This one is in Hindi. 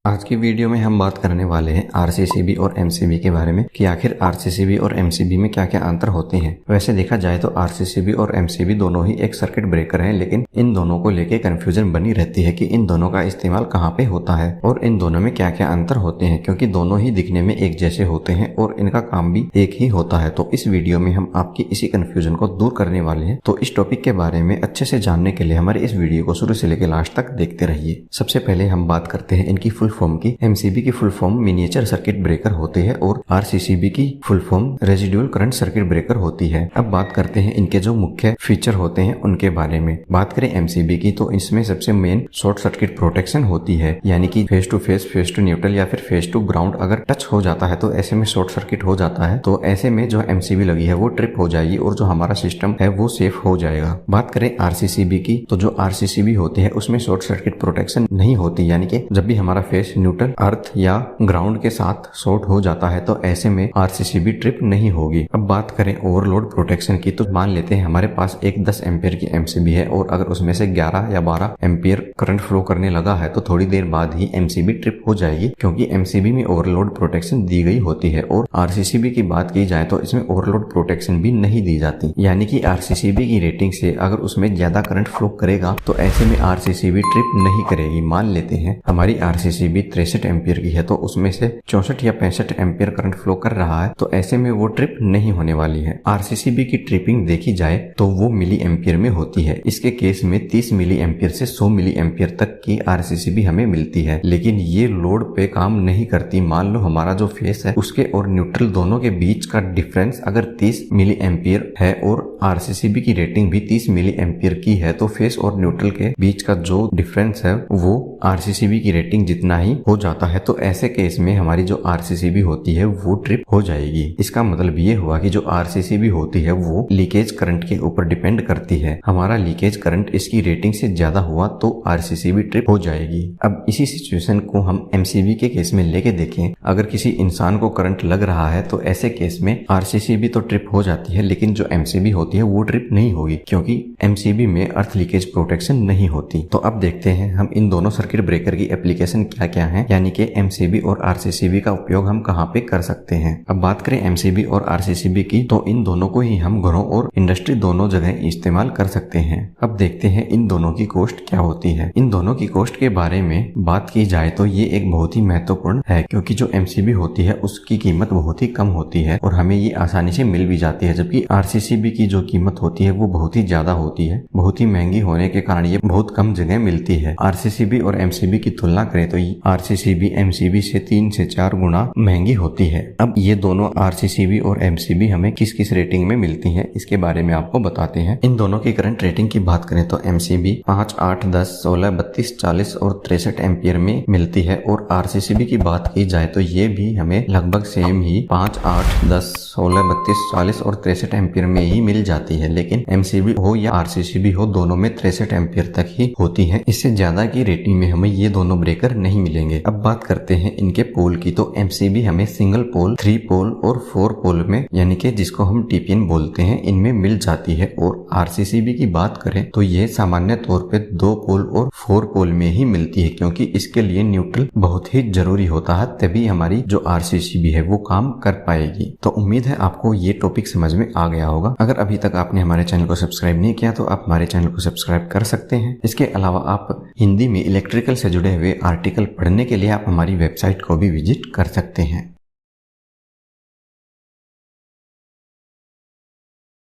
आज की वीडियो में हम बात करने वाले हैं आरसीसीबी और एमसीबी के बारे में कि आखिर आरसीसीबी और एमसीबी में क्या क्या अंतर होते हैं। वैसे देखा जाए तो आरसीसीबी और एमसीबी दोनों ही एक सर्किट ब्रेकर हैं, लेकिन इन दोनों को लेके कंफ्यूजन बनी रहती है कि इन दोनों का इस्तेमाल कहाँ पे होता है और इन दोनों में क्या क्या अंतर होते हैं, क्योंकि दोनों ही दिखने में एक जैसे होते हैं और इनका काम भी एक ही होता है। तो इस वीडियो में हम आपकी इसी कंफ्यूजन को दूर करने वाले हैं। तो इस टॉपिक के बारे में अच्छे से जानने के लिए हमारे इस वीडियो को शुरू से लेकर लास्ट तक देखते रहिए। सबसे पहले हम बात करते हैं इनकी फुल फॉर्म की। एमसीबी की full form miniature circuit breaker होते हैं और आरसीसीबी की full form residual current circuit breaker होती है। अब बात करते हैं इनके जो मुख्य फीचर होते हैं उनके बारे में। बात करें एमसीबी की तो इसमें सबसे मेन शॉर्ट सर्किट प्रोटेक्शन होती है, यानी कि face to face, face to neutral या फिर फेस टू ग्राउंड अगर टच हो जाता है तो ऐसे में शॉर्ट सर्किट हो जाता है। तो ऐसे में जो एमसीबी लगी है वो ट्रिप हो जाएगी और जो हमारा सिस्टम है वो सेफ हो जाएगा। बात करें आरसीसीबी की तो जो आरसीसीबी होती है उसमें शॉर्ट सर्किट प्रोटेक्शन नहीं होती, यानी कि जब भी हमारा फेस न्यूट्रल, अर्थ या ग्राउंड के साथ शॉर्ट हो जाता है तो ऐसे में आरसीसीबी ट्रिप नहीं होगी। अब बात करें ओवरलोड प्रोटेक्शन की तो मान लेते हैं हमारे पास एक 10 एम्पियर की एमसीबी है और अगर उसमें से 11 या 12 एम्पियर करंट फ्लो करने लगा है तो थोड़ी देर बाद ही एमसीबी ट्रिप हो जाएगी, क्योंकि एमसीबी में ओवरलोड प्रोटेक्शन दी गई होती है। और आरसीसीबी की बात की जाए तो इसमें ओवरलोड प्रोटेक्शन भी नहीं दी जाती, यानी कि आरसीसीबी की रेटिंग से अगर उसमें ज्यादा करंट फ्लो करेगा तो ऐसे में आरसीसीबी ट्रिप नहीं करेगी। मान लेते हैं हमारी आरसीसीबी 63 एम्पियर की है तो उसमें से 64 या 65 एम्पियर करंट फ्लो कर रहा है, तो ऐसे में वो ट्रिप नहीं होने वाली है। आरसीसीबी की ट्रिपिंग देखी जाए तो वो मिली एम्पियर में होती है। इसके केस में 30 मिली एम्पियर से 100 मिली एम्पियर तक की आरसीसीबी हमें मिलती है, लेकिन ये लोड पे काम नहीं करती। मान लो हमारा जो फेस है उसके और न्यूट्रल दोनों के बीच का डिफरेंस अगर 30 मिली एम्पियर है और आरसीसीबी की रेटिंग भी 30 मिली एम्पियर की है, तो फेस और न्यूट्रल के बीच का जो डिफरेंस है वो आरसीसीबी की रेटिंग जितना ही हो जाता है। तो ऐसे केस में हमारी जो आरसीसीबी होती है वो ट्रिप हो जाएगी। इसका मतलब ये हुआ कि जो आरसीसीबी होती है वो लीकेज करंट के ऊपर डिपेंड करती है। हमारा लीकेज करंट इसकी रेटिंग से ज्यादा हुआ तो आरसीसीबी ट्रिप हो जाएगी। अब इसी सिचुएशन को हम एमसीबी के केस में लेके देखें। अगर किसी इंसान को करंट लग रहा है तो ऐसे केस में आरसीसीबी तो ट्रिप हो जाती है, लेकिन जो एमसीबी होती है वो ट्रिप नहीं होगी, क्योंकि एमसीबी में अर्थ लीकेज प्रोटेक्शन नहीं होती। तो अब देखते हैं हम इन दोनों सर्किट ब्रेकर की एप्लीकेशन क्या क्या है, यानी कि एमसीबी और आरसीसीबी का उपयोग हम कहाँ पे कर सकते हैं। अब बात करें एमसीबी और आरसीसीबी की तो इन दोनों को ही हम घरों और इंडस्ट्री दोनों जगह इस्तेमाल कर सकते हैं। अब देखते हैं इन दोनों की कॉस्ट क्या होती है। इन दोनों की कॉस्ट के बारे में बात की जाए तो ये एक बहुत ही महत्वपूर्ण है, क्योंकि जो एमसीबी होती है उसकी कीमत बहुत ही कम होती है और हमें ये आसानी से मिल भी जाती है, जबकि आरसीसीबी की जो कीमत होती है वो बहुत ही ज्यादा होती है। बहुत ही महंगी होने के कारण ये बहुत कम जगह मिलती है। आरसीसीबी और एमसीबी की तुलना करें तो आरसीसीबी एमसीबी से 3 से 4 गुना महंगी होती है। अब ये दोनों आरसीसीबी और एमसीबी हमें किस किस रेटिंग में मिलती हैं इसके बारे में आपको बताते हैं। इन दोनों की करंट रेटिंग की बात करें तो एमसीबी 5, 8, 10, 16, 32, 40 और 63 एम्पियर में मिलती है और आरसीसीबी की बात की जाए तो ये भी हमें लगभग सेम ही 5, 8, 10, 16, 32, 40 और 63 एम्पियर में ही मिल जाती है। लेकिन एमसीबी हो या आरसीसीबी हो, दोनों में 63 एम्पियर तक ही होती है। इससे ज्यादा की रेटिंग में हमें ये दोनों ब्रेकर नहीं मिलेंगे। अब बात करते हैं इनके पोल की तो एमसीबी हमें सिंगल पोल, 3 पोल और 4 पोल में, यानी कि जिसको हम टीपीएन बोलते हैं, इनमें मिल जाती है। और आरसीसीबी की बात करें तो ये सामान्य तौर पे 2 पोल और 4 पोल में ही मिलती है, क्योंकि इसके लिए न्यूट्रल बहुत ही जरूरी होता है, तभी हमारी जो आरसीसीबी है वो काम कर पाएगी। तो उम्मीद है आपको ये टॉपिक समझ में आ गया होगा। अगर अभी तक आपने हमारे चैनल को सब्सक्राइब नहीं किया तो आप हमारे चैनल को सब्सक्राइब कर सकते हैं। इसके अलावा आप हिंदी में इलेक्ट्रिकल से जुड़े हुए आर्टिकल पढ़ने के लिए आप हमारी वेबसाइट को भी विजिट कर सकते हैं।